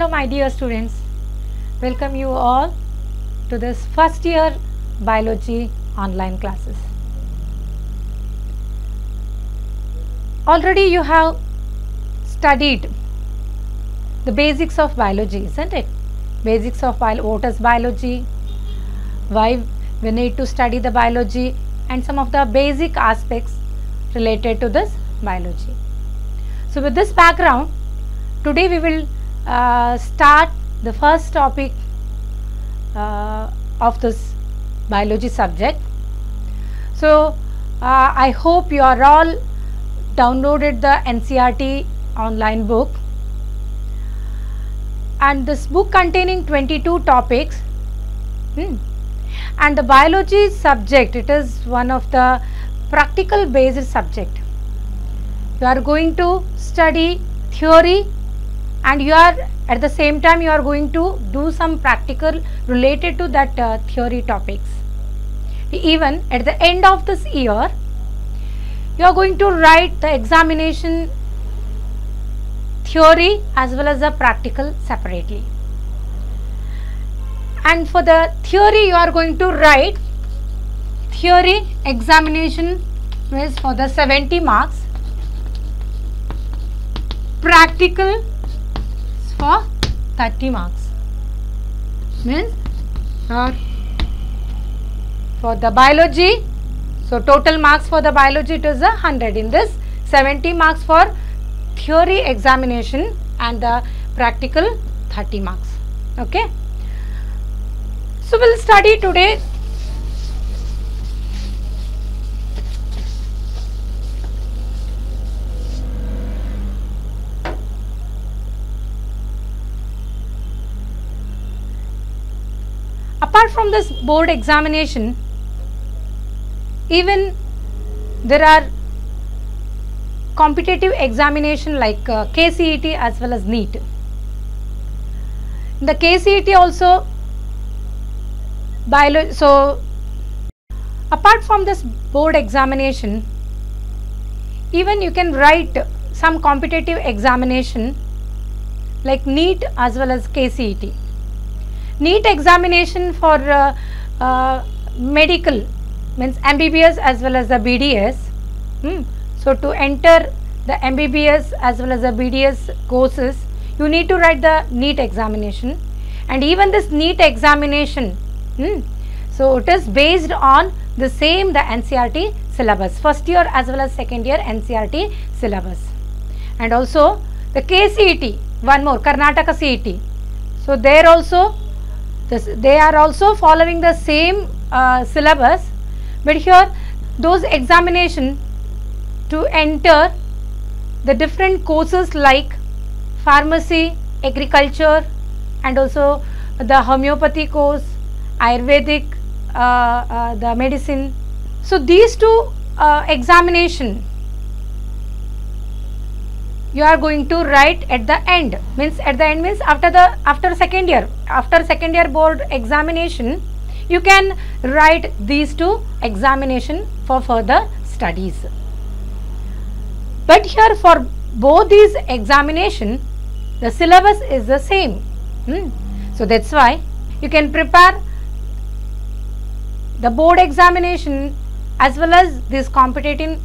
Hello my dear students, welcome you all to this first year biology online classes. Already you have studied the basics of biology, isn't it? Basics of what is biology, why we need to study the biology, and some of the basic aspects related to this biology. So with this background, today we will start the first topic of this biology subject. So I hope you are all downloaded the NCERT online book, and this book containing 22 topics, and the biology subject, it is one of the practical based subject. You are going to study theory, and you are at the same time you are going to do some practical related to that theory topics. Even at the end of this year, you are going to write the examination theory as well as the practical separately. And for the theory, you are going to write theory examination is for the 70 marks, practical for 30 marks. Means for the biology, so total marks for the biology it is 100. In this 70 marks for theory examination and the practical 30 marks. Okay. So we will study today apart from this board examination, even there are competitive examination like KCET as well as NEET. In the KCET also, so apart from this board examination, even you can write some competitive examination like NEET as well as KCET. NEET examination for medical means MBBS as well as the BDS. So to enter the MBBS as well as the BDS courses, you need to write the NEET examination, and even this NEET examination, so it is based on the same the NCERT syllabus, first year as well as second year NCERT syllabus. And also the KCET, one more, Karnataka CET. So there also they are also following the same syllabus, but here those examination to enter the different courses like pharmacy, agriculture, and also the homeopathy course, Ayurvedic, the medicine. So these two examination you are going to write at the end. Means at the end means after second year board examination, you can write these two examination for further studies. But here for both these examination, the syllabus is the same. So that's why you can prepare the board examination as well as this competitive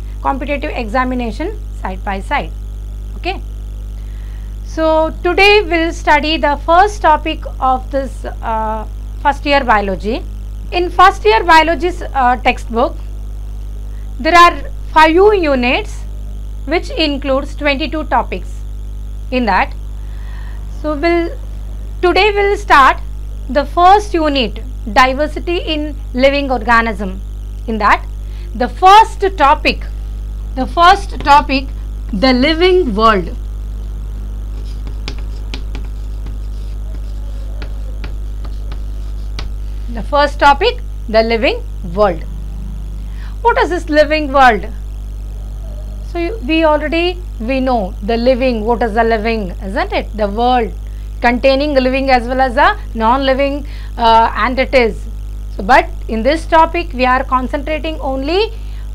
examination side by side. Okay. So today we will study the first topic of this first year biology. In first year biology's textbook, there are 5 units which includes 22 topics in that. So today we will start the first unit, diversity in living organism. In that, the first topic, the living world. The first topic, the living world. What is this living world? So we know the living, what is the living, isn't it? The world containing the living as well as the non-living entities. So but in this topic we are concentrating only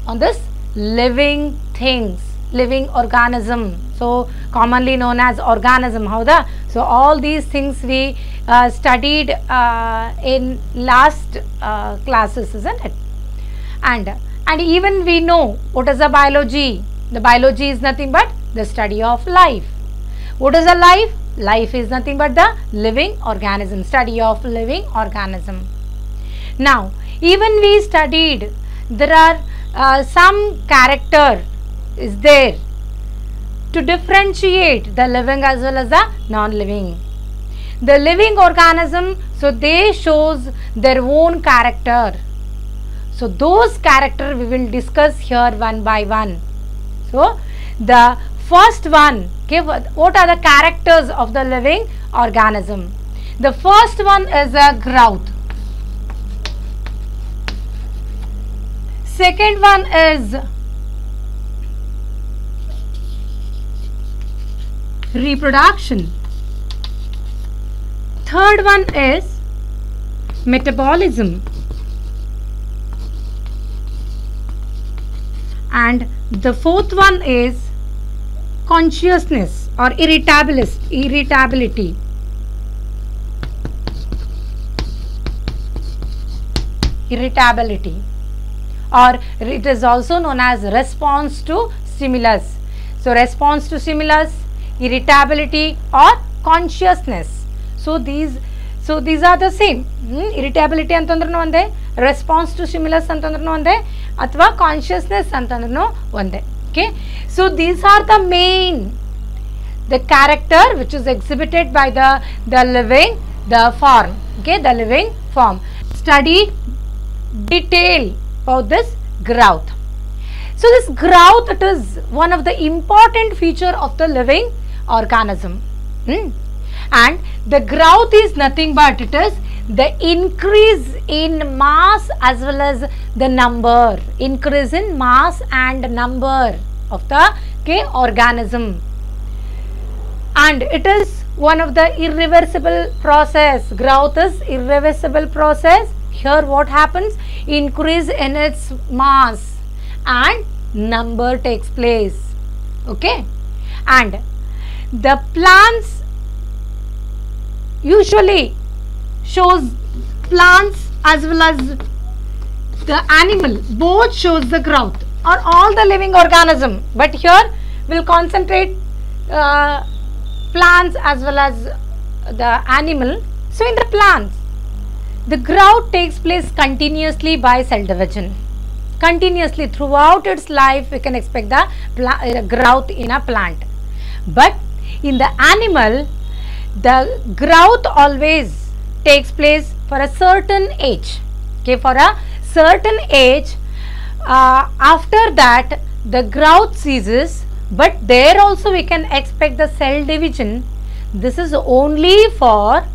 on this living things. living organism, so commonly known as organism. Howda? So all these things we studied in last classes, isn't it? And even we know what is the biology. The biology is nothing but the study of life. What is a life? Life is nothing but the living organism, study of living organism. Now, even we studied, there are some character is there to differentiate the living as well as the non-living. The living organism, so they shows their own character. So those character we will discuss here one by one. So the first one, okay, what are the characters of the living organism? The first one is a growth. Second one is reproduction. Third one is metabolism. And the fourth one is consciousness or irritability. Or it is also known as response to stimulus. So response to stimulus, irritability or consciousness. So these are the same. Irritability antandrunu onde, response to stimulus antandrunu onde, athwa consciousness antandrunu onde. Okay. So these are the main, the character which is exhibited by the living, the form. Okay, the living form. Study detail about this growth. So this growth, it is one of the important feature of the living organism. And the growth is nothing but it is the increase in mass as well as the number, increase in mass and number of the organism. And it is one of the irreversible process. Growth is irreversible process. Here what happens? Increase in its mass and number takes place. Okay. And the plants usually shows, plants as well as the animal both shows the growth or all the living organism, but here we will concentrate plants as well as the animal. So in the plants, the growth takes place continuously by cell division. Continuously throughout its life we can expect the growth in a plant. But in the animal, the growth always takes place for a certain age. Okay, for a certain age, after that the growth ceases, but there also we can expect the cell division. This is only for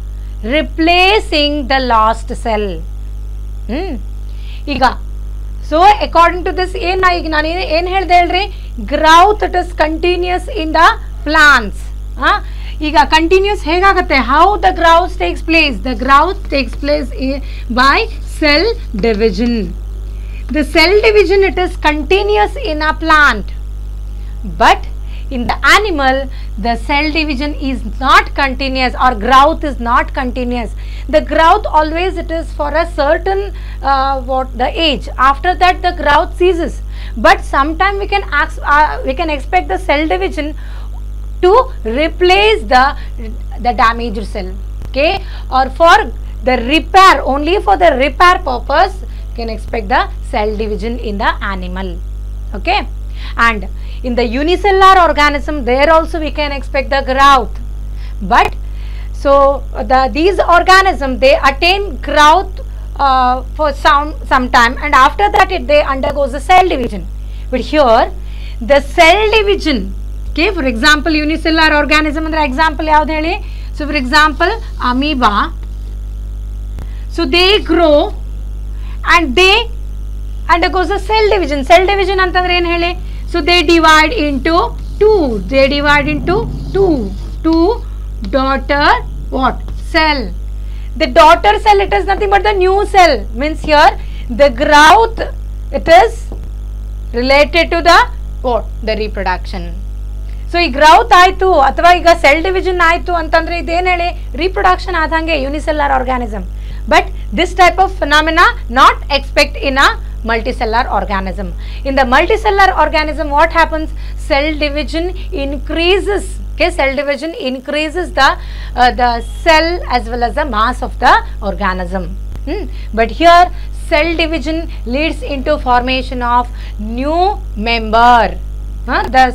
replacing the lost cell. So according to this, growth it is continuous in the plants. Continuous how the growth takes place? The growth takes place by cell division. The cell division, it is continuous in a plant, but in the animal the cell division is not continuous or growth is not continuous. The growth always it is for a certain the age. After that the growth ceases, but sometime we can expect the cell division to replace the damaged cell. Okay, or for the repair, only for the repair purpose you can expect the cell division in the animal. Okay, and in the unicellular organism, there also we can expect the growth. But so these organisms, they attain growth for some time, and after that they undergoes the cell division. But here the cell division, okay, for example unicellular organism andre example yavadu heli? So for example amoeba, so they grow and they undergoes the cell division. Cell division antandre ಏನು ಹೇಳಿ? So they divide into two. They divide into two daughter what? Cell. The daughter cell, it is nothing but the new cell. Means here the growth, it is related to the what the reproduction. So ಈ growth ಆಯಿತು ಅಥವಾ ಈಗ cell division ಆಯಿತು ಅಂತಂದರೆ ಇದೇನು ಹೇಳಿ reproduction ಆದಂಗೆ unicellular organism. But this type of phenomena not expect in a multicellular organism. In the multicellular organism, what happens? Cell division increases. Okay, cell division increases the cell as well as the mass of the organism. But here, cell division leads into formation of new member.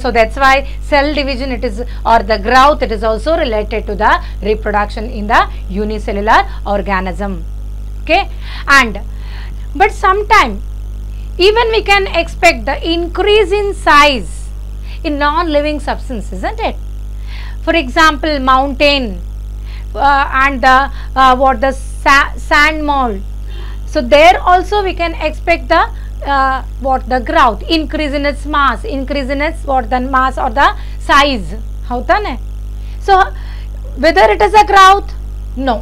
So that's why cell division it is, or the growth, it is also related to the reproduction in the unicellular organism. Okay, but sometime even we can expect the increase in size in non-living substance, isn't it? For example, mountain and the sand mold. So there also we can expect the the growth, increase in its mass, increase in its the mass or the size. Hota ne? So whether it is a growth? No.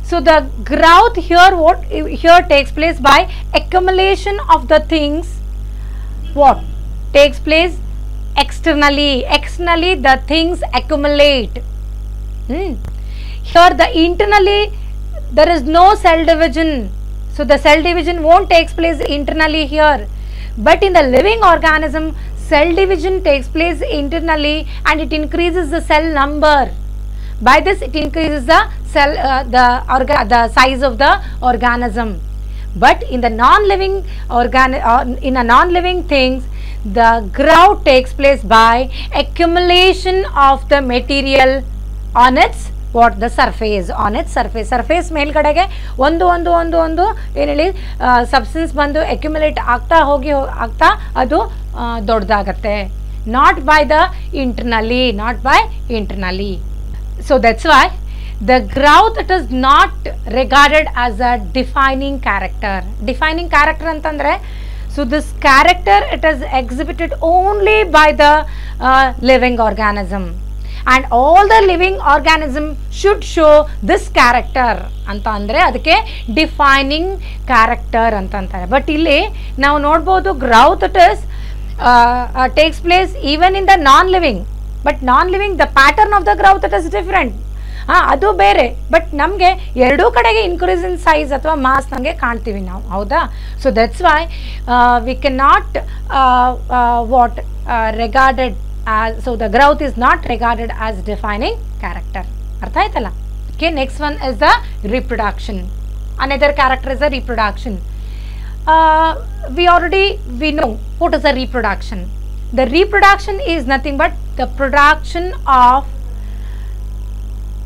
So the growth here, what here takes place by accumulation of the things. What takes place externally? Externally the things accumulate. Here the internally there is no cell division. So the cell division won't takes place internally here. But in the living organism, cell division takes place internally and it increases the cell number. By this it increases the cell the size of the organism. But in the non-living in a non-living things, the growth takes place by accumulation of the material on its the surface, on its surface. Surface ಮೇಲ್ಗಡೆಗೆ ಒಂದು ಏನು ಹೇಳಿ substance ಬಂದು accumulate ಆಗ್ತಾ ಹೋಗಿ ಆಗ್ತಾ ಅದು ದೊಡ್ಡದಾಗತ್ತೆ. Not by the internally. So that's why the growth, it is not regarded as a defining character. Defining character antandre, so this character it is exhibited only by the living organism, and all the living organism should show this character antandre adakke defining character antanತಾರೆ. But ಇಲ್ಲಿ ನಾವು ನೋಡಬಹುದು growth it is takes place even in the non-living. But non-living, the pattern of the growth it is different. ಅದು ಬೇರೆ. But ನಮಗೆ ಎರಡೂ ಕಡೆಗೆ increase in size ಅಥವಾ mass ನಮಗೆ ಕಾಣ್ತೀವಿ ನಾವು, ಹೌದಾ? So that's why we can not regarded so the growth is not regarded as defining character. ಅರ್ಥ ಆಯ್ತಲ್ಲ? Okay, next one is the reproduction. Another character is the reproduction. we know what is the reproduction. The reproduction is nothing but the production of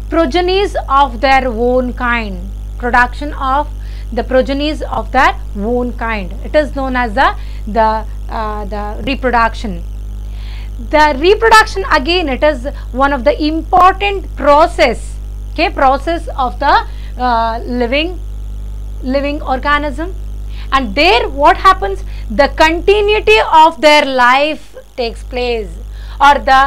progenies of their own kind. Production of the progenies of their own kind. It is known as the reproduction. The reproduction again, it is one of the important process. Okay, process of the living organism. And there what happens? The continuity of their life takes place, or the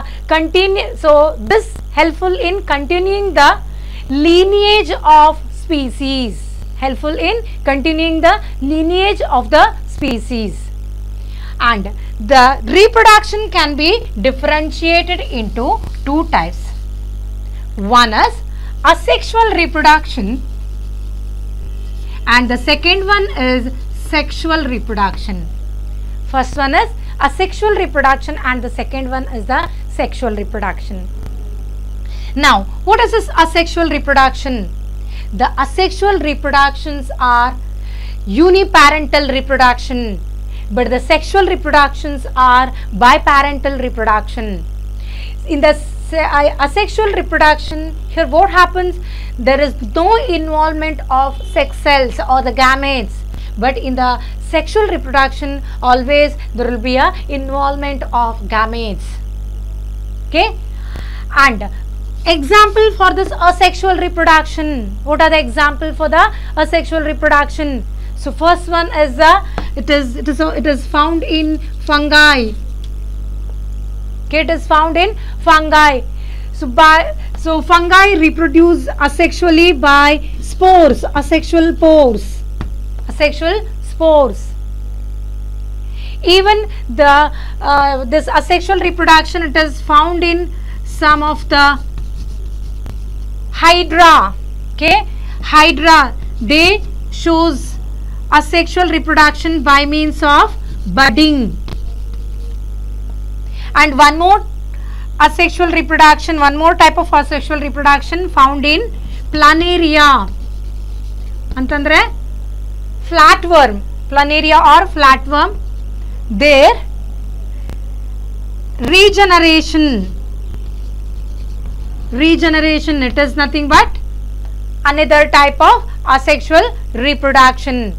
so this helpful in continuing the lineage of species, helpful in continuing the lineage of the species. And the reproduction can be differentiated into two types. One is asexual reproduction and the second one is sexual reproduction. First one is asexual reproduction and the second one is the sexual reproduction. Now, what is this asexual reproduction? The asexual reproductions are uniparental reproduction, but the sexual reproductions are biparental reproduction. In the asexual reproduction, here what happens? There is no involvement of sex cells or the gametes, but in the sexual reproduction always there will be a involvement of gametes. Okay, and example for this asexual reproduction, what are the example for the asexual reproduction? So first one is it is found in fungi. Okay, it is found in fungi. So fungi reproduce asexually by spores, asexual spores. Even the this asexual reproduction, it is found in some of the Hydra. Okay, Hydra, they shows asexual reproduction by means of budding. And one more asexual reproduction, one more type of asexual reproduction found in Planaria. Antandre flatworm, Planaria or flatworm, their regeneration, it is nothing but another type of asexual reproduction.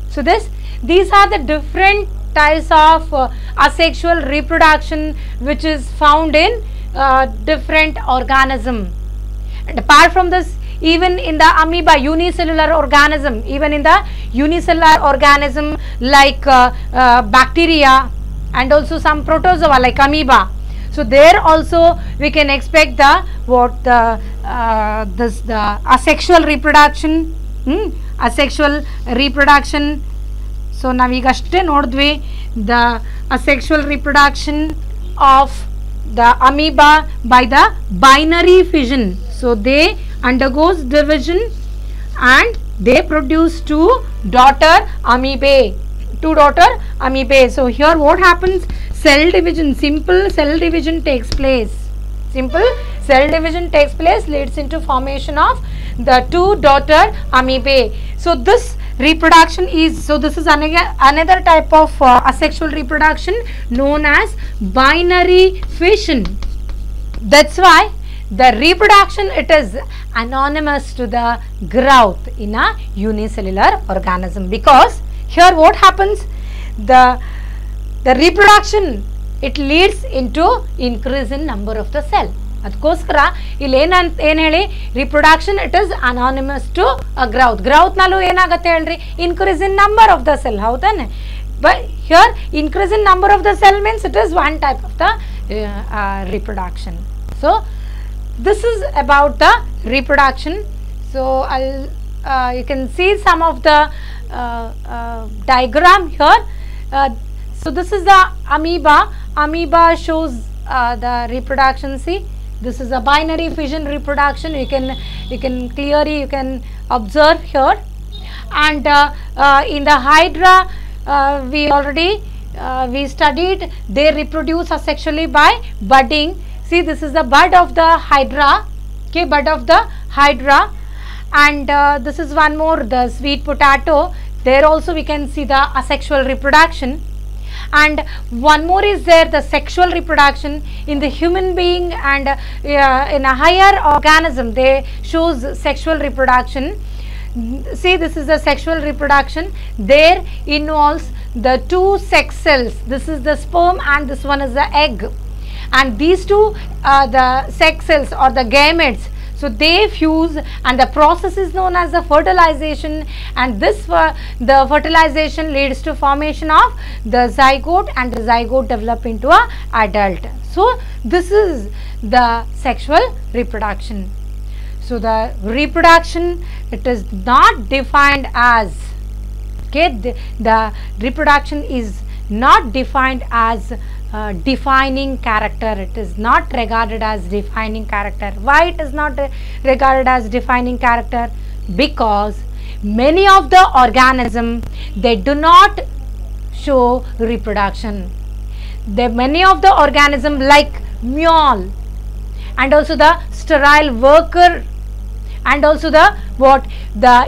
So these are the different types of asexual reproduction which is found in different organism. And apart from this, even in the amoeba, unicellular organism, even in the unicellular organism like bacteria and also some protozoa like amoeba. So there also we can expect the asexual reproduction, asexual reproduction. So navigashte nodidvi the asexual reproduction of the amoeba by the binary fission. So they undergoes division and they produce two daughter amoebae. So here what happens? Cell division, simple cell division takes place. Simple cell division takes place, leads into formation of the two daughter amoebae. So this reproduction is, so this is another type of asexual reproduction known as binary fission. That's why the reproduction, it is anonymous to the growth in a unicellular organism, because here what happens, the reproduction, it leads into increase in number of the cell. ಅದಕ್ಕೋಸ್ಕರ ಇಲ್ಲಿ ಏನು ಹೇಳಿ, reproduction it is anonymous to a growth. growth ನಲ್ಲೂ ಏನಾಗುತ್ತೆ ಹೇಳ್ರಿ, increase in number of the cell, ಹೌದಾನೆ? But here increase in number of the cell means it is one type of the reproduction. So this is about the reproduction. So you can see some of the diagram here. So this is the amoeba. Amoeba shows the reproduction. See, this is a binary fission reproduction. You can clearly observe here. And in the Hydra, we already we studied, they reproduce asexually by budding. See, this is the bud of the Hydra. Okay, bud of the Hydra. And this is one more, the sweet potato. There also we can see the asexual reproduction. And one more is there, the sexual reproduction in the human being, and in a higher organism they shows sexual reproduction. See, this is the sexual reproduction. There involves the two sex cells. This is the sperm and this one is the egg. And these two the sex cells or the gametes. So they fuse, and the process is known as the fertilization, and this the fertilization leads to formation of the zygote, and the zygote develop into a adult. So this is the sexual reproduction. So the reproduction, it is not defined as, okay, the reproduction is not defined as defining character. It is not regarded as defining character. Why it is not regarded as defining character? Because many of the organisms, they do not show reproduction. Many of the organisms like mule, and also the sterile worker, and also the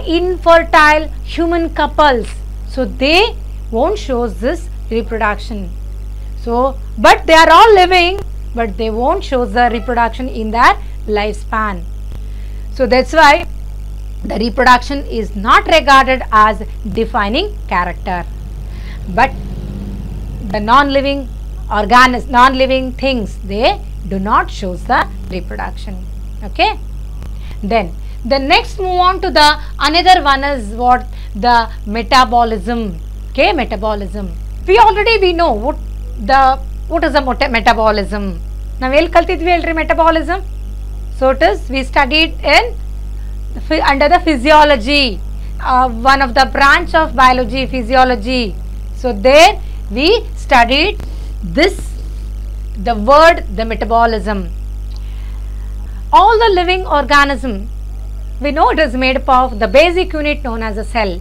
infertile human couples, so they won't show this reproduction. So, but they are all living, but they won't show the reproduction in their lifespan. So that's why the reproduction is not regarded as defining character. But the non-living organisms, non-living things, they do not show the reproduction. Okay. Then the next move on to the another one is what, the metabolism. Okay, metabolism. We know what is a metabolism. Now we will metabolism. So it is, we studied in under the physiology, one of the branch of biology, physiology. So there we studied this, the word, the metabolism. All the living organism, we know it is made up of the basic unit known as a cell,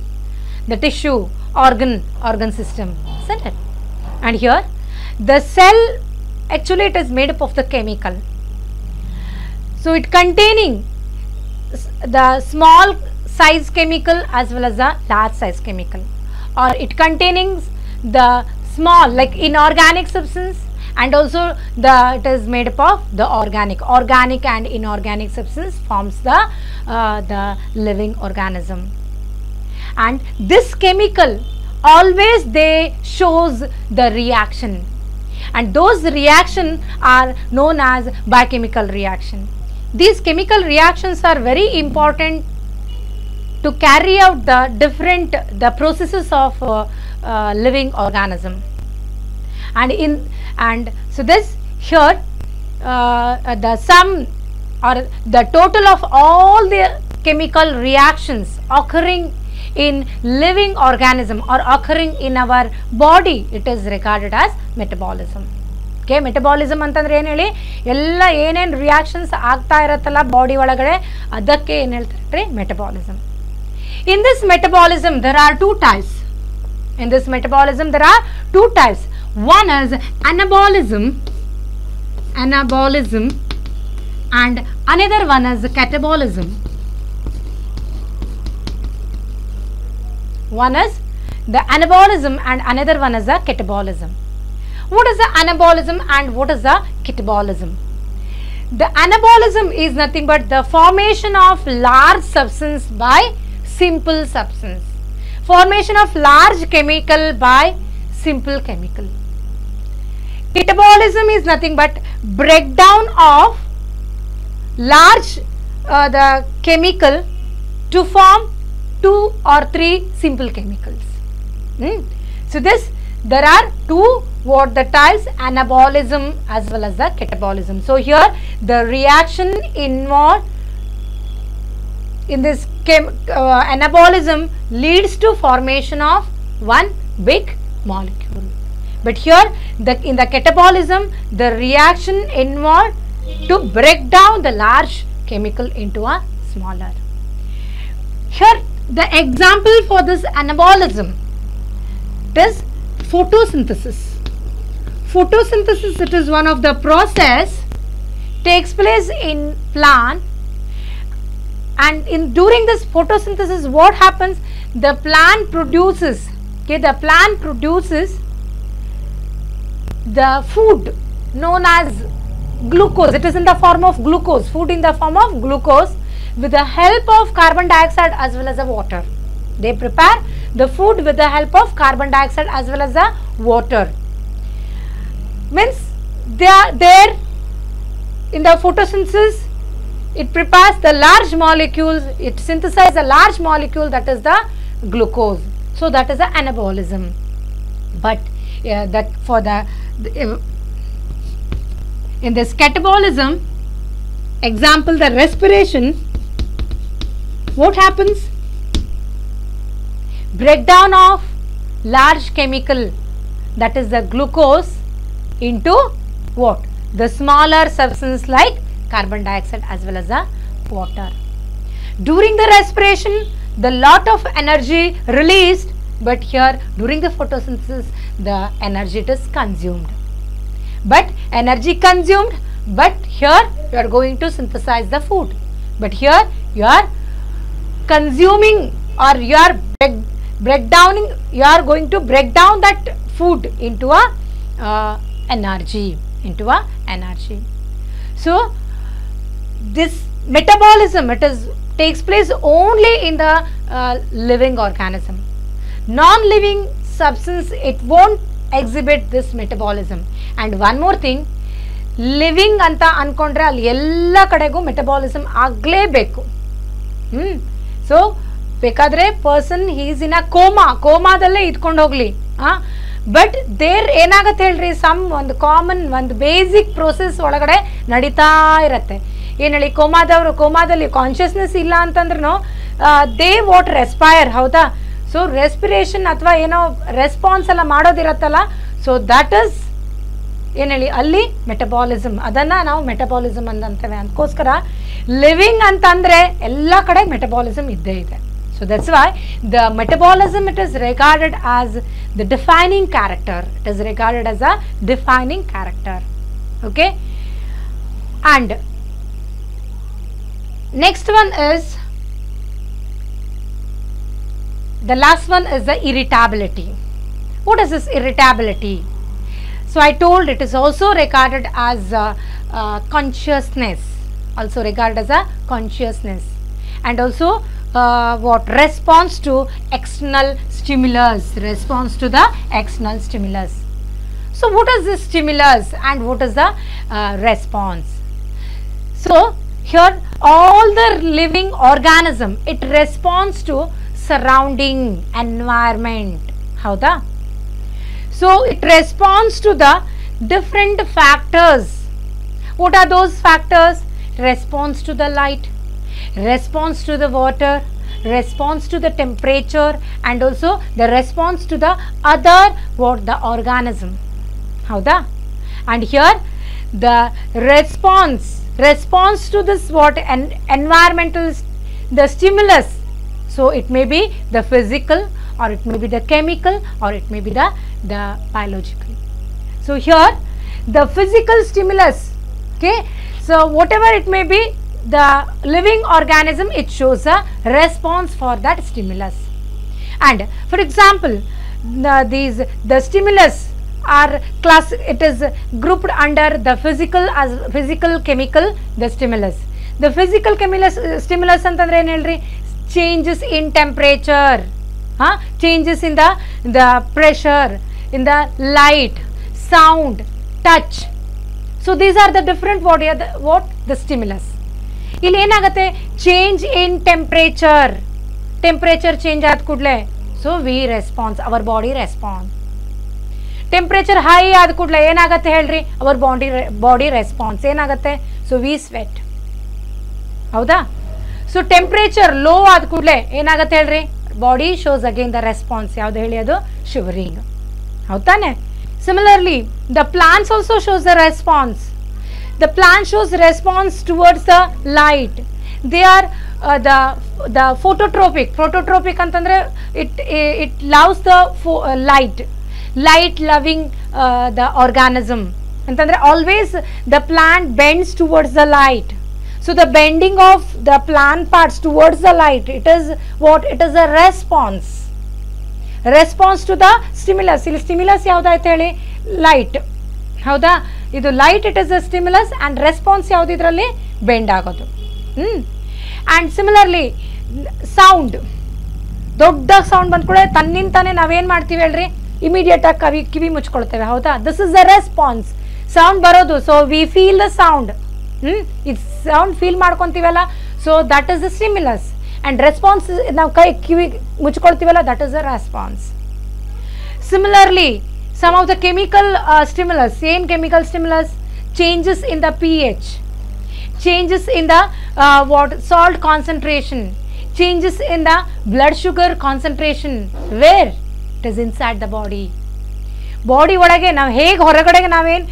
the tissue, organ system, isn't it? And here the cell, actually it is made up of the chemical. So it containing the small size chemical as well as the large size chemical, or it containing the small like inorganic substance, and also it is made up of the organic and inorganic substance forms the living organism. And this chemical always they shows the reaction, and those reaction are known as biochemical reaction. These chemical reactions are very important to carry out the processes of living organism. And so this here the sum or the total of all the chemical reactions occurring in living organism or occurring in our body, it is regarded as metabolism. Okay, metabolism ಅಂತಂದ್ರೆ ಏನು ಹೇಳಿ, ಎಲ್ಲ ಏನೇನು reactions ಆಗ್ತಾ ಇರತ್ತಲ್ಲ body ಒಳಗಡೆ ಅದಕ್ಕೆ ಏನು ಹೇಳ್ತಾರೆ metabolism. In this metabolism there are two types. In this metabolism there are two types. One is anabolism and another one is catabolism. One is the anabolism and another one is the catabolism. What is the anabolism and what is the catabolism? The anabolism is nothing but the formation of large substance by simple substance. Formation of large chemical by simple chemical. Catabolism is nothing but breakdown of large the chemical to form 2 or 3 simple chemicals. So there are two what the types, anabolism as well as the catabolism. So here the reaction involved in this anabolism leads to formation of one big molecule. But here in the catabolism the reaction involved to break down the large chemical into a smaller. Here the example for this anabolism is photosynthesis. Photosynthesis, it is one of the process takes place in plant, and during this photosynthesis what happens, the plant produces the food known as glucose. It is in the form of glucose, food in the form of glucose with the help of carbon dioxide as well as the water. They prepare the food with the help of carbon dioxide as well as the water. Means they are there in the photosynthesis, it prepares the large molecules, it synthesizes a large molecule, that is the glucose. So that is the anabolism. But that for in this catabolism, example the respiration, what happens? Breakdown of large chemical, that is the glucose, into what? The smaller substance like carbon dioxide as well as the water. During the respiration the lot of energy released, but here during the photosynthesis the energy is consumed. But energy consumed, but here you are going to synthesize the food, but here you are consuming or you are breakdowning, you are going to break down that food into a energy. So this metabolism, takes place only in the living organism. Non-living substance, it won't exhibit this metabolism. And one more thing, living anta ankondre alli ella kadegu metabolism aglebeku. So ಬೇಕಾದ್ರೆ person is in ಅ ಕೋಮಾದಲ್ಲೇ ಇದ್ಕೊಂಡು ಹೋಗ್ಲಿ, but there ಏನಾಗತ್ತೆ ಹೇಳ್ರಿ, ಒಂದು common ಒಂದು basic process ಒಳಗಡೆ ನಡೀತಾ ಇರತ್ತೆ. ಏನು ಹೇಳಿ, ಕೋಮಾದಲ್ಲಿ ಕಾನ್ಷಿಯಸ್ನೆಸ್ ಇಲ್ಲ ಅಂತಂದ್ರೂ ದೇ ವಾಟ್ ರೆಸ್ಪೈರ್, ಹೌದಾ? ಸೊ ಸೊ ರೆಸ್ಪಿರೇಷನ್ ಅಥವಾ ಏನೋ ರೆಸ್ಪಾನ್ಸ್ ಎಲ್ಲ ಮಾಡೋದಿರತ್ತಲ್ಲ, ಸೊ ದಟ್ ಇಸ್ ಏನು ಹೇಳಿ ಅಲ್ಲಿ ಮೆಟಬಾಲಿಸಮ್, ಅದನ್ನು ನಾವು ಮೆಟಬಾಲಿಸಮ್ ಅಂತಂತೇವೆ. ಅದಕ್ಕೋಸ್ಕರ ಲಿವಿಂಗ್ ಅಂತಂದರೆ ಎಲ್ಲ ಕಡೆ ಮೆಟಬಾಲಿಸಮ್ ಇದ್ದೇ ಇದೆ. So that's why the metabolism, it is regarded as the defining character. It is regarded as a defining character. Okay. And next one is, the last one is the irritability. What is this irritability? So I told it is also regarded as consciousness, also regarded as a consciousness, and also what response to external stimulus, response to the external stimulus. So what is this stimulus and what is the response? So here all the living organism, it responds to surrounding environment. Howda? So it responds to the different factors. What are those factors? Response to the light, response to the water, response to the temperature, and also the response to the other what the organism. Howda? And here the response to this what environmental the stimulus. So it may be the physical, or it may be the chemical, or it may be the biological. So here the physical stimulus, okay, so whatever it may be, the living organism, it shows a response for that stimulus. And for example, the stimulus are it is grouped under the physical chemical, the stimulus. The physical stimulus antandre ಏನು ಹೇಳ್ರಿ, changes in temperature, changes in the pressure, in the light, sound, touch. So these are the different what the stimulus. ಇಲ್ಲಿ ಏನಾಗುತ್ತೆ, change in temperature change ಆದ ಕೂಡಲೇ so we response, our body response. Temperature high ಆದ ಕೂಡಲೇ ಏನಾಗುತ್ತೆ ಹೇಳ್ರಿ, our body response ಏನಾಗುತ್ತೆ, so we sweat. ಹೌದಾ? ಸೊ ಟೆಂಪರೇಚರ್ ಲೋ ಆದ ಕೂಡಲೇ ಏನಾಗುತ್ತೆ ಹೇಳ್ರಿ, body shows again the response. ಯಾವ್ದು ಹೇಳಿ, ಅದು ಶಿವರಿಂಗ್. ಹೌದಾನೆ? Similarly the plants also shows the response. The plant shows response towards the light. They are the phototropic. Phototropic ಅಂತಂದ್ರೆ it loves the light loving the organism. ಅಂತಂದ್ರೆ always the plant bends towards the light. So the bending of the plant parts towards the light, it is what? It is a response to the stimulus. ಇಲ್ಲಿ stimulus ಯಾವ್ದಾಯ್ತು ಹೇಳಿ, light. ಹೌದಾ? ಇದು light, it is a stimulus, and response ಯಾವುದು ಇದರಲ್ಲಿ bend ಆಗೋದು. And similarly sound, ದೊಡ್ಡ sound ಬಂದ ಕೂಡ ತನ್ನಿಂತಾನೆ ನಾವೇನು ಮಾಡ್ತೀವಿ ಹೇಳ್ರಿ, ಇಮಿಡಿಯೇಟಾಗಿ ಕಿವಿ ಮುಚ್ಕೊಳ್ತೇವೆ. ಹೌದಾ? This is the response. Sound ಬರೋದು, so we feel the sound. ಇದು ಸೌಂಡ್ ಫೀಲ್ ಮಾಡ್ಕೊತೀವಲ್ಲ, so that is the stimulus. And response, ನಾವು ಕಿವಿ ಮುಚ್ಕೊಳ್ತೀವಲ್ಲ, that is the response. Similarly some of the chemical stimulus, same chemical stimulus, changes in the pH, changes in the salt concentration, changes in the blood sugar concentration. Where? It is inside the body. Body ಒಳಗೆ ನಾವು ಹೇಗೆ ಹೊರಗಡೆಗೆ ನಾವೇನು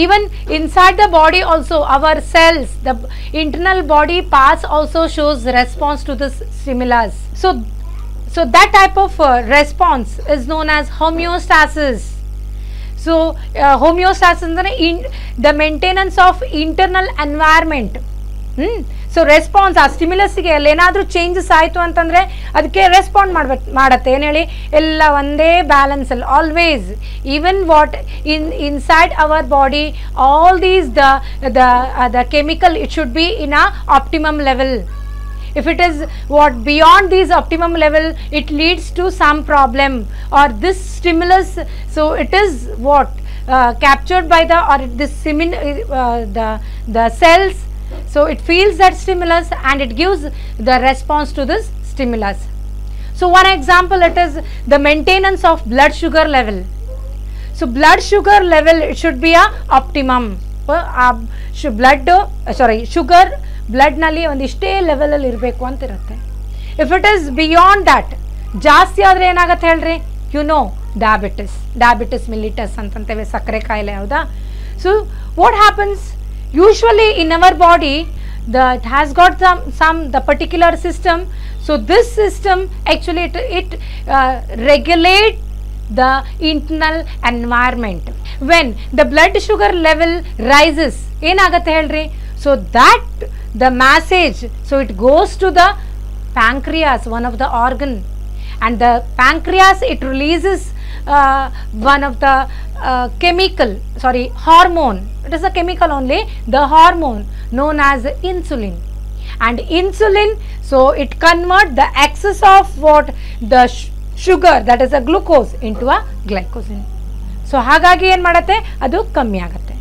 even inside the body also, our cells, the internal body parts also shows response to this stimulus. So that type of response is known as homeostasis. So homeostasis is the maintenance of internal environment. So response, ಆ ಸ್ಟಿಮ್ಯುಲಸ್ಗೆ ಅಲ್ಲಿ ಏನಾದರೂ changes ಆಯಿತು ಅಂತಂದರೆ ಅದಕ್ಕೆ respond ಮಾಡತ್ತೆ. ಏನು ಹೇಳಿ, ಎಲ್ಲ ಒಂದೇ ಬ್ಯಾಲೆನ್ಸಲ್ಲಿ always. Even what inside our body, all these the chemical, it should be in a optimum level. If it is what beyond these optimum level, it leads to some problem, or this stimulus, so it is what captured by the cells. So it feels that stimulus and it gives the response to this stimulus. So one example, it is the maintenance of blood sugar level. So blood sugar level, it should be a optimum. Sugar ಬ್ಲಡ್ನಲ್ಲಿ ಒಂದಿಷ್ಟೇ ಲೆವೆಲಲ್ಲಿ ಇರಬೇಕು ಅಂತ ಇರುತ್ತೆ. If it is beyond that, ಜಾಸ್ತಿ ಆದರೆ ಏನಾಗುತ್ತೆ ಹೇಳ್ರಿ, ಯು ನೋ ಡಯಾಬಿಟಿಸ್ ಮಿಲಿಟಸ್ ಅಂತಂತೇವೆ, ಸಕ್ಕರೆ ಕಾಯಿಲೆ, ಹೌದಾ? So what happens usually in our body, it has got the particular system. So this system actually it regulate the internal environment. When the blood sugar level rises, ಏನಾಗುತ್ತೆ ಹೇಳ್ರಿ, so that the message, so it goes to the pancreas, one of the organ, and the pancreas, it releases one of the hormone. It is a chemical only, the hormone known as insulin. And insulin, so it convert the excess of what the sugar, that is a glucose, into a glycogen. So ಹಾಗಾಗಿ ಏನು ಮಾಡುತ್ತೆ, ಅದು ಕಮ್ಮಿ ಆಗುತ್ತೆ.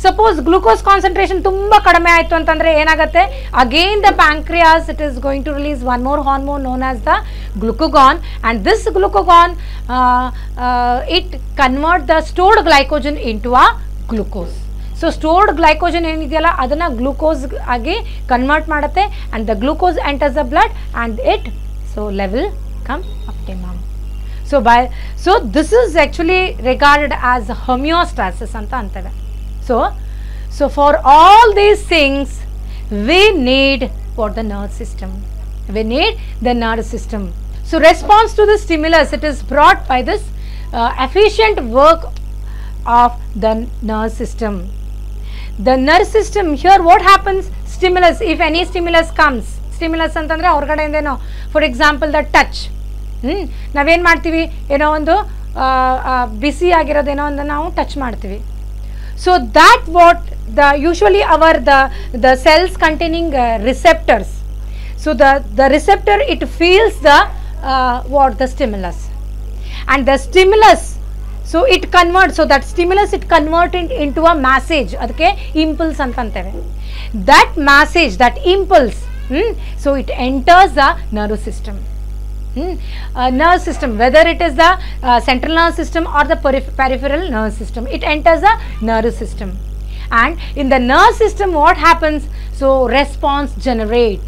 Suppose glucose concentration ತುಂಬ ಕಡಿಮೆ ಆಯಿತು ಅಂತಂದರೆ ಏನಾಗುತ್ತೆ, again the pancreas it is going to release one more hormone known as the glucagon, and this glucagon it convert the stored glycogen into a glucose. So stored glycogen ಏನಿದೆಯಲ್ಲ ಅದನ್ನು glucose ಆಗಿ convert ಮಾಡುತ್ತೆ, and the glucose enters the blood and it so level come optimum. So this is actually regarded as homeostasis ಅಂತ ಅಂತೇವೆ. So for all these things we need what the nerve system. We need the nerve system. So response to the stimulus, it is brought by this efficient work of the nerve system. The nerve system here, what happens, stimulus, if any stimulus comes, stimulus ಅಂತಂದರೆ ಹೊರಗಡೆಯಿಂದೇನೋ, for example the touch, ನಾವೇನು ಮಾಡ್ತೀವಿ, ಏನೋ ಒಂದು ಬಿಸಿ ಆಗಿರೋದೇನೋ ಒಂದು ನಾವು touch ಮಾಡ್ತೀವಿ. So that what the usually our the cells containing receptors, so the receptor it feels the what the stimulus, and the stimulus, so it converts, so that stimulus it converted into a message, ಅದಕ್ಕೆ impulse ಅಂತಂತೇವೆ. That message, that impulse, so it enters the nervous system. Nerve system, whether it is the central nerve system or the peripheral nerve system, it enters the nervous system. And in the nerve system what happens, so response generate,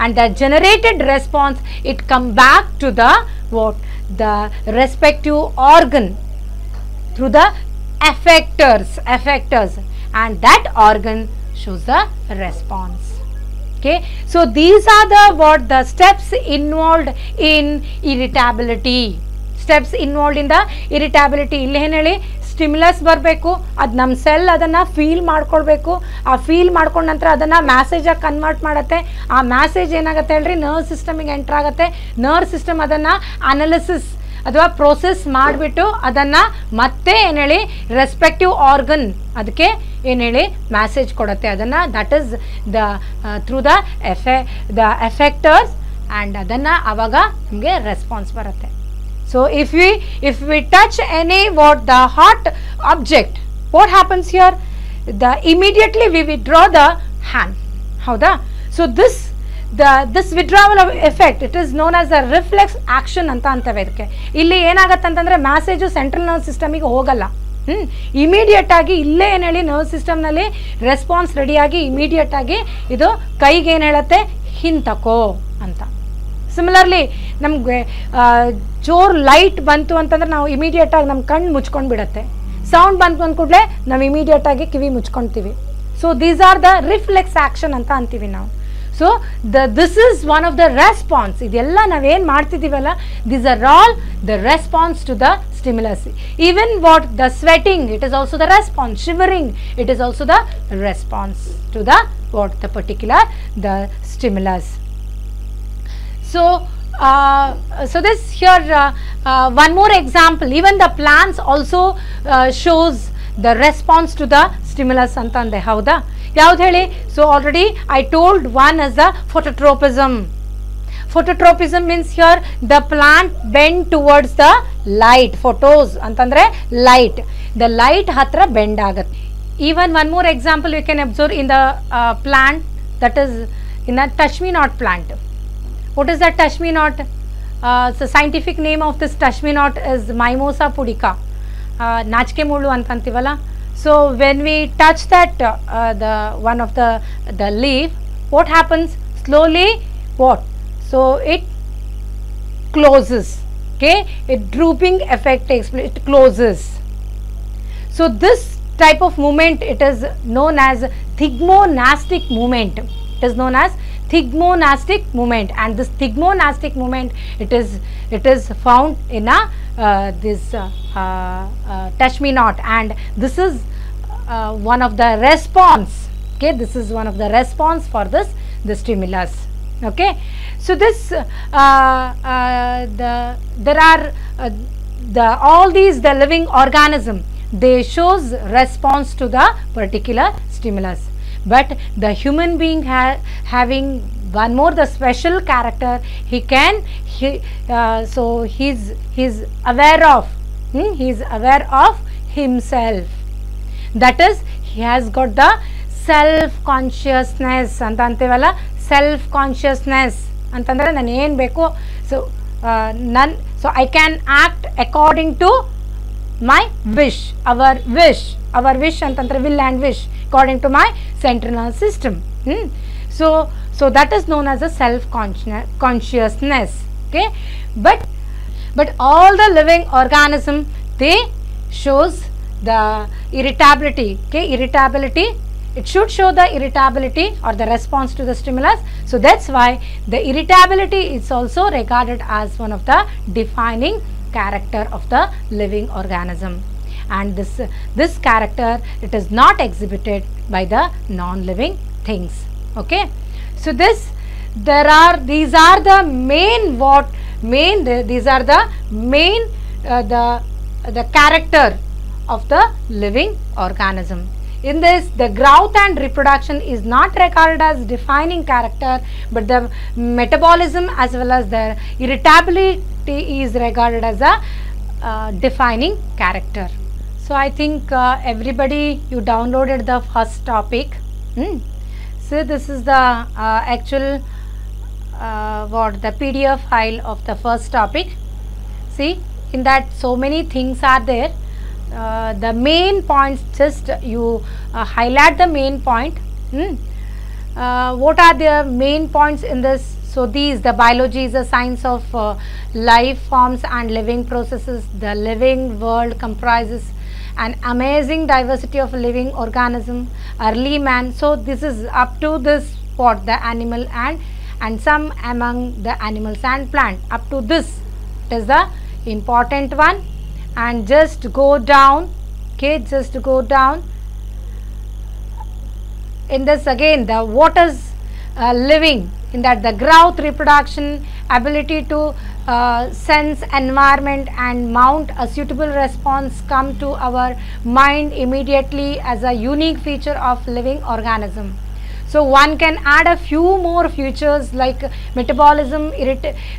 and the generated response it come back to the what, the respective organ through the effectors, and that organ shows the response. Okay, so these are the what the steps involved in irritability. Steps involved in the irritability. ಇಲ್ಲಿ ಏನು ಹೇಳಿ, stimulus ಬರಬೇಕು, ಅದು ನಮ್ಮ cell ಅದನ್ನು feel ಮಾಡ್ಕೊಳ್ಬೇಕು, ಆ feel ಮಾಡ್ಕೊಂಡ ನಂತರ ಅದನ್ನು ಮ್ಯಾಸೇಜಾಗಿ ಕನ್ವರ್ಟ್ ಮಾಡುತ್ತೆ, ಆ ಮ್ಯಾಸೇಜ್ ಏನಾಗುತ್ತೆ ಹೇಳ್ರಿ, ನರ್ವ್ ಸಿಸ್ಟಮಿಗೆ ಎಂಟ್ರ್ ಆಗುತ್ತೆ, ನರ್ವ್ ಸಿಸ್ಟಮ್ ಅದನ್ನು ಅನಾಲಿಸಿಸ್ ಅಥವಾ ಪ್ರೋಸೆಸ್ ಮಾಡಿಬಿಟ್ಟು ಅದನ್ನು ಮತ್ತೆ ಏನು ಹೇಳಿ ರೆಸ್ಪೆಕ್ಟಿವ್ ಆರ್ಗನ್ ಅದಕ್ಕೆ ಏನು ಹೇಳಿ ಮ್ಯಾಸೇಜ್ ಕೊಡುತ್ತೆ, ಅದನ್ನು that is the through the effectors, and ಅದನ್ನು ಆವಾಗ ನಮಗೆ ರೆಸ್ಪಾನ್ಸ್ ಬರುತ್ತೆ. So if we touch any what the hot object, what happens here, immediately we withdraw the hand, ಹೌದಾ? So this withdrawal of effect, it is known as a reflex action ಅಂತ ಅಂತೇವೆ. ಇದಕ್ಕೆ ಇಲ್ಲಿ ಏನಾಗುತ್ತೆ ಅಂತಂದರೆ ಮ್ಯಾಸೇಜು ಸೆಂಟ್ರಲ್ ನರ್ವ್ ಸಿಸ್ಟಮಿಗೆ ಹೋಗಲ್ಲ, immediate ಆಗಿ ಇಲ್ಲೇ ಏನು ಹೇಳಿ ನರ್ವ್ ಸಿಸ್ಟಮ್ನಲ್ಲಿ ರೆಸ್ಪಾನ್ಸ್ ರೆಡಿಯಾಗಿ ಇಮಿಡಿಯೇಟ್ ಆಗಿ ಇದು ಕೈಗೆ ಏನು ಹೇಳುತ್ತೆ, ಹಿಂತಕೋ ಅಂತ. ಸಿಮಿಲರ್ಲಿ ನಮಗೆ ಜೋರ್ ಲೈಟ್ ಬಂತು ಅಂತಂದ್ರೆ ನಾವು ಇಮಿಡಿಯೇಟಾಗಿ ನಮ್ಮ ಕಣ್ಣು ಮುಚ್ಕೊಂಡು ಬಿಡುತ್ತೆ, ಸೌಂಡ್ ಬಂತು ಅಂದ ಕೂಡಲೇ ನಾವು ಇಮಿಡಿಯೇಟಾಗಿ ಕಿವಿ ಮುಚ್ಕೊಳ್ತೀವಿ. So these are the reflex action ಅಂತ ಅಂತೀವಿ ನಾವು. So this is one of the response. ಇದೆಲ್ಲ ನಾವೇನು ಮಾಡ್ತಿದ್ದೀವಲ್ಲ, these are all the response to the stimulus. Even what the sweating, it is also the response. Shivering, it is also the response to the what the particular the stimulus. So this here one more example. Even the plants also shows the response to the stimulus ಅಂತಂದೆ, ಹೌದಾ? ಯಾವ್ದು ಹೇಳಿ? So already I told one is the phototropism. Phototropism means here the plant bend towards the light. Photos ಅಂತಂದರೆ light, the light ಹತ್ರ bend ಆಗುತ್ತೆ. Even one more example you can observe in the plant, that is in the touch me not plant. What is the touch me not? Scientific name of this touch me not is mimosa pudica, ನಾಚಿಕೆ ಮುಳ್ಳು ಅಂತಂತೀವಲ್ಲ. So when we touch that the one of the leaf, what happens? Slowly what? So it closes, okay, it drooping effect takes place, it closes. So this type of movement, it is known as thigmonastic movement. It is known as thigmonastic movement, and this thigmonastic movement, it is found in a this touch me not, and this is one of the response, okay, this is one of the response for the stimulus, okay. So this there are all these the living organism, they shows response to the particular stimulus, but the human being having one more the special character, so he's aware of himself, that is he has got the self consciousness anta antevalla, self consciousness antandre nan ಏನು ಬೇಕು, so so I can act according to my wish, our wish antandre will and wish according to my central nervous system. So that is known as a self consciousness, okay. But all the living organism, they shows the irritability, okay, irritability, it should show the irritability or the response to the stimulus. So that's why the irritability is also regarded as one of the defining character of the living organism, and this character, it is not exhibited by the non-living things, okay. So these are the main the character of the living organism. In this, the growth and reproduction is not regarded as defining character, but the metabolism as well as the irritability is regarded as a defining character. So I think everybody, you downloaded the first topic. So this is the actual the PDF file of the first topic. See, in that so many things are there. The main points, just you highlight the main point. What are the main points in this? So these, the biology is a science of life forms and living processes. The living world comprises an amazing diversity of living organism. Early man, so this is up to this what the animal and some among the animals and plant, up to this, it is the important one. And just go down, okay, just go down in this again, the what is living, in that the growth, reproduction, ability to sense environment and mount a suitable response come to our mind immediately as a unique feature of living organism. So one can add a few more features like metabolism,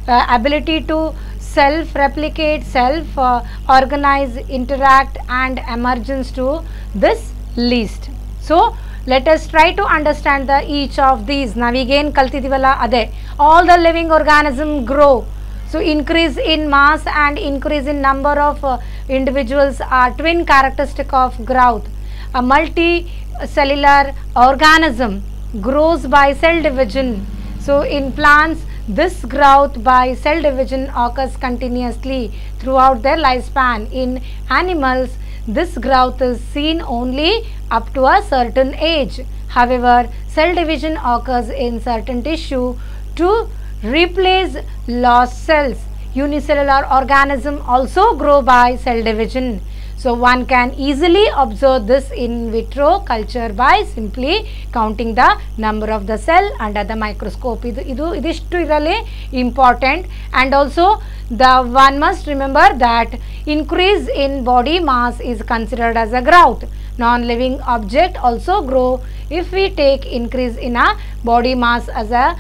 ability to self-replicate, self-organize, interact, and emergence to this list. So let us try to understand the each of these. Navigain kaltidivalla ade. All the living organism grow. So increase in mass and increase in number of individuals are twin characteristic of growth. A multicellular organism grows by cell division. So in plants, this growth by cell division occurs continuously throughout their lifespan. In animals, this growth is seen only up to a certain age. However, cell division occurs in certain tissue to replace lost cells. Unicellular organisms also grow by cell division. So one can easily observe this in vitro culture by simply counting the number of the cell under the microscope. Idishtu irale important, and also the one must remember that increase in body mass is considered as a growth. Non-living object also grow if we take increase in a body mass as a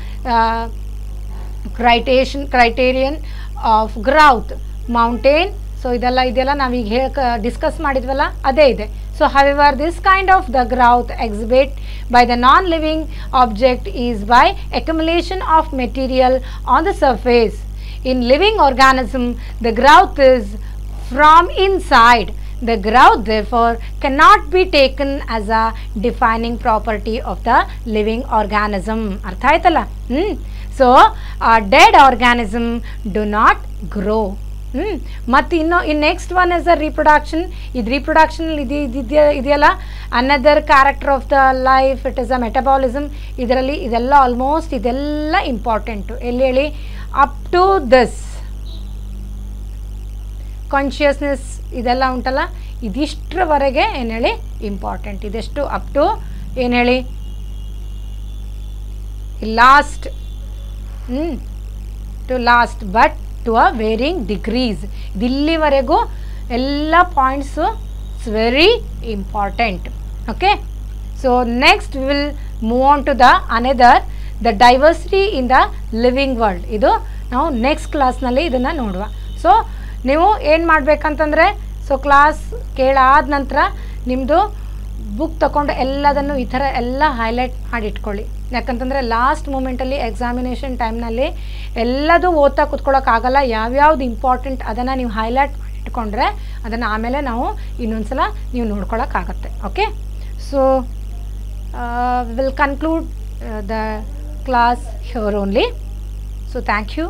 criterion of growth. Mountain, so idella navige discuss madidvalla ade ide. So however, this kind of the growth exhibit by the non-living object is by accumulation of material on the surface. In living organism, the growth is from inside. The growth therefore cannot be taken as a defining property of the living organism. ಅರ್ಥ ಆಯ್ತಲ್ಲ? So dead organism do not grow. ಮತ್ತು ಇನ್ನು next one is the reproduction. ಇದು reproduction ಇದೆಯಲ್ಲ, another character of the life, it is a metabolism. ಇದರಲ್ಲಿ ಇದೆಲ್ಲ almost ಇದೆಲ್ಲ important. ಎಲ್ಲಿ ಹೇಳಿ? ಅಪ್ ಟು ದಿಸ್ ಕಾನ್ಷಿಯಸ್ನೆಸ್ ಇದೆಲ್ಲ ಉಂಟಲ್ಲ, ಇದಿಷ್ಟರವರೆಗೆ ಏನು ಹೇಳಿ ಇಂಪಾರ್ಟೆಂಟ್. ಇದೆಷ್ಟು? ಅಪ್ ಟು ಏನು ಹೇಳಿ last, to last, but to a varying degrees. ಇದಿಲ್ಲಿವರೆಗೂ ಎಲ್ಲ points it's very important. Okay, so next we will move on to the another the diversity in the living world. ಇದು ನಾವು next ಕ್ಲಾಸ್ನಲ್ಲಿ ಇದನ್ನು ನೋಡುವ. So ನೀವು ಏನು ಮಾಡಬೇಕಂತಂದರೆ, ಸೊ ಕ್ಲಾಸ್ ಕೇಳಾದ ನಂತರ ನಿಮ್ಮದು ಬುಕ್ ತಗೊಂಡು ಎಲ್ಲದನ್ನು ಈ ಥರ ಎಲ್ಲ ಹೈಲೈಟ್ ಮಾಡಿ ಇಟ್ಕೊಳ್ಳಿ. ಯಾಕಂತಂದರೆ ಲಾಸ್ಟ್ ಮೂಮೆಂಟಲ್ಲಿ ಎಕ್ಸಾಮಿನೇಷನ್ ಟೈಮ್ನಲ್ಲಿ ಎಲ್ಲದೂ ಓದ್ತಾ ಕೂತ್ಕೊಳ್ಳೋಕ್ಕಾಗಲ್ಲ. ಯಾವ್ಯಾವ್ದು ಇಂಪಾರ್ಟೆಂಟ್ ಅದನ್ನು ನೀವು ಹೈಲೈಟ್ ಮಾಡಿ ಇಟ್ಕೊಂಡ್ರೆ ಅದನ್ನು ಆಮೇಲೆ ನಾವು ಇನ್ನೊಂದು ಸಲ ನೀವು ನೋಡ್ಕೊಳ್ಳೋಕ್ಕಾಗತ್ತೆ. Okay, so will conclude the class here only. So thank you.